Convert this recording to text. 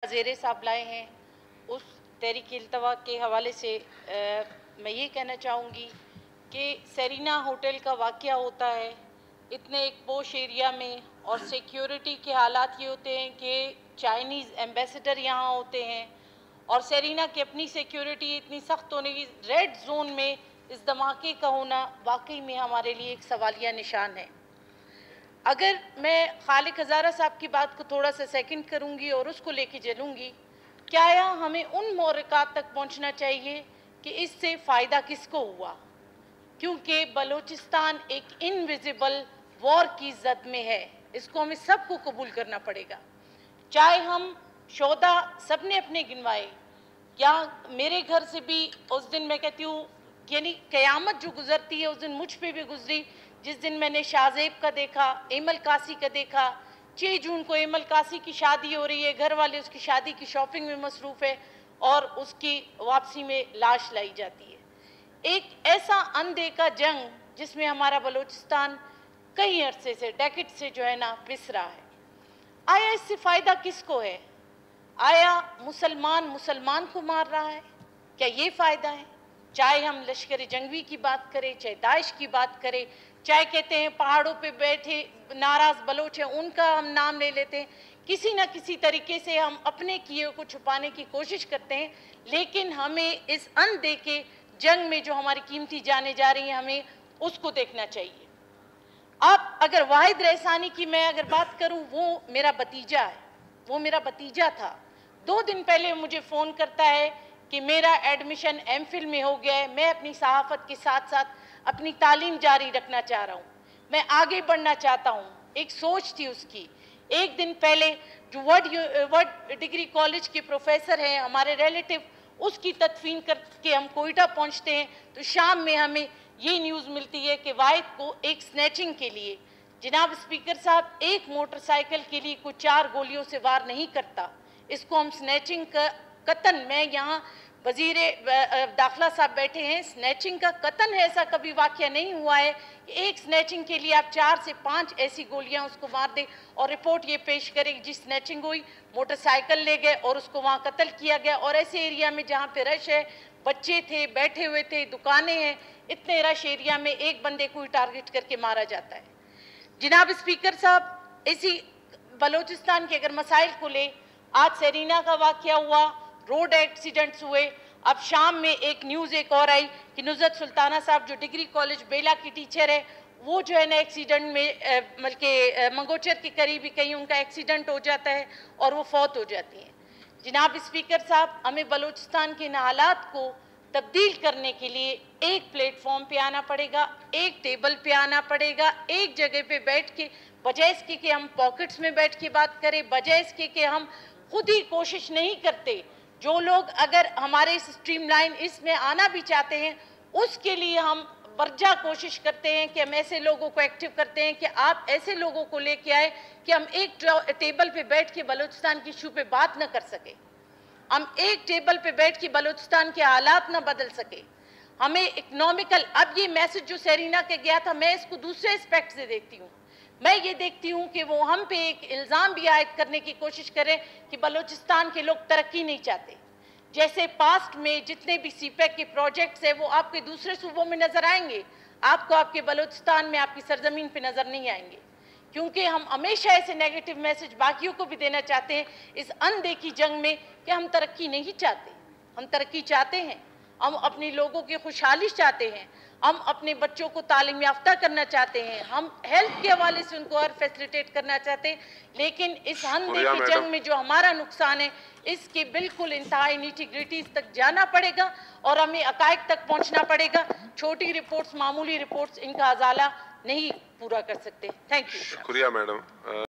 ज़ेरे साहब लाए हैं उस तहरीक इल्तवा के हवाले से मैं ये कहना चाहूँगी कि सेरीना होटल का वाक़या होता है इतने एक पोश एरिया में, और सिक्योरिटी के हालात ये होते हैं कि चाइनीज़ एम्बेसडर यहाँ होते हैं और सेरीना की अपनी सिक्योरिटी इतनी सख्त होने की, रेड जोन में इस धमाके का होना वाकई में हमारे लिए एक सवालिया निशान है। अगर मैं खालिक हज़ारा साहब की बात को थोड़ा सा सेकंड करूंगी और उसको लेके चलूंगी, क्या हमें उन मोरक़ात तक पहुंचना चाहिए कि इससे फ़ायदा किसको हुआ, क्योंकि बलूचिस्तान एक इनविजिबल वॉर की जद में है। इसको हमें सबको कबूल करना पड़ेगा। चाहे हम शोदा सब ने अपने गिनवाए, या मेरे घर से भी उस दिन मैं कहती हूँ यानी क़यामत जो गुजरती है उस दिन मुझ पे भी गुजरी, जिस दिन मैंने शाहजेब का देखा, एमल कासी का देखा। 6 जून को एमल कासी की शादी हो रही है, घर वाले उसकी शादी की शॉपिंग में मसरूफ़ है और उसकी वापसी में लाश लाई जाती है। एक ऐसा अनदेखा जंग जिसमें हमारा बलूचिस्तान कई अरसे से, डेकेड से जो है ना पिस रहा है। आया इससे फ़ायदा किसको है? आया मुसलमान को मार रहा है, क्या ये फ़ायदा है? चाहे हम लश्कर जंगवी की बात करें, चाहे दाइश की बात करें, चाहे कहते हैं पहाड़ों पे बैठे नाराज़ बलोच हैं उनका हम नाम ले लेते हैं, किसी न किसी तरीके से हम अपने किए को छुपाने की कोशिश करते हैं। लेकिन हमें इस अनदेखे जंग में जो हमारी कीमती जाने जा रही हैं, हमें उसको देखना चाहिए। अब अगर वाहिद रहसानी की मैं अगर बात करूं, वो मेरा भतीजा है, वो मेरा भतीजा था। 2 दिन पहले मुझे फ़ोन करता है कि मेरा एडमिशन एमफिल में हो गया है, मैं अपनी सहाफ़त के साथ साथ अपनी तालीम जारी रखना चाह रहा हूँ, मैं आगे बढ़ना चाहता हूँ। एक सोच थी उसकी। एक दिन पहले जो वर्ड डिग्री कॉलेज के प्रोफेसर हैं हमारे रिलेटिव, उसकी तदफीन करके हम कोयटा पहुँचते हैं तो शाम में हमें ये न्यूज़ मिलती है कि वाहिद को एक स्नैचिंग के लिए, जनाब स्पीकर साहब, एक मोटरसाइकिल के लिए कोई 4 गोलियों से वार नहीं करता। इसको हम स्नैचिंग का कतन, मैं यहाँ वज़ीर दाखिला साहब बैठे हैं, स्नैचिंग का कतन है, ऐसा कभी वाक़या नहीं हुआ है कि एक स्नैचिंग के लिए आप 4 से 5 ऐसी गोलियां उसको मार दें और रिपोर्ट ये पेश करें कि जी स्नैचिंग हुई, मोटरसाइकिल ले गए और उसको वहाँ कत्ल किया गया। और ऐसे एरिया में जहाँ पे रश है, बच्चे थे, बैठे हुए थे, दुकानें हैं, इतने रश एरिया में एक बंदे को ही टारगेट करके मारा जाता है। जनाब स्पीकर साहब, इसी बलूचिस्तान के अगर मसाइल को ले, आज सेरीना का वाक़या हुआ, रोड एक्सीडेंट्स हुए। अब शाम में एक न्यूज़ एक और आई कि नुज़रत सुल्ताना साहब जो डिग्री कॉलेज बेला की टीचर है, वो जो है ना एक्सीडेंट में बल्कि मंगोचर के करीब ही कहीं उनका एक्सीडेंट हो जाता है और वो फौत हो जाती हैं। जनाब स्पीकर साहब, हमें बलूचिस्तान के इन हालात को तब्दील करने के लिए एक प्लेटफॉर्म पे आना पड़ेगा, एक टेबल पे आना पड़ेगा, एक जगह पे बैठ के, बजाय इसके कि हम पॉकेट्स में बैठ के बात करें, बजाय इसके कि हम खुद ही कोशिश नहीं करते। जो लोग अगर हमारे इस स्ट्रीमलाइन इसमें आना भी चाहते हैं, उसके लिए हम बर्जा कोशिश करते हैं कि हम ऐसे लोगों को एक्टिव करते हैं कि आप ऐसे लोगों को लेके आए कि हम एक टेबल पे बैठ के बलूचिस्तान की इशू पे बात न कर सके, हम एक टेबल पे बैठ के बलूचिस्तान के हालात न बदल सके। हमें इकोनॉमिकल, अब ये मैसेज जो सेरीना के गया था, मैं इसको दूसरे एस्पेक्ट से देखती हूँ। मैं ये देखती हूँ कि वो हम पे एक इल्ज़ाम भी आयद करने की कोशिश करें कि बलूचिस्तान के लोग तरक्की नहीं चाहते। जैसे पास्ट में जितने भी सीपैक के प्रोजेक्ट्स हैं वो आपके दूसरे सूबों में नज़र आएंगे, आपको आपके बलूचिस्तान में, आपकी सरजमीन पे नज़र नहीं आएंगे, क्योंकि हम हमेशा ऐसे नेगेटिव मैसेज बाकियों को भी देना चाहते हैं इस अनदेखी जंग में कि हम तरक्की नहीं चाहते। हम तरक्की चाहते हैं, हम अपने लोगों की खुशहाली चाहते हैं, हम अपने बच्चों को तालीम याफ्ता करना चाहते हैं, हम हेल्थ के हवाले से उनको और फैसिलिटेट करना चाहते हैं। लेकिन इस अनदेखी जंग में जो हमारा नुकसान है, इसके बिल्कुल इंतहाई निटी-ग्रिटीज़ तक जाना पड़ेगा और हमें हक़ाइक़ तक पहुँचना पड़ेगा। छोटी रिपोर्ट्स, मामूली रिपोर्ट्स इनका अज़ाला नहीं पूरा कर सकते। Thank you. शुक्रिया मैडम।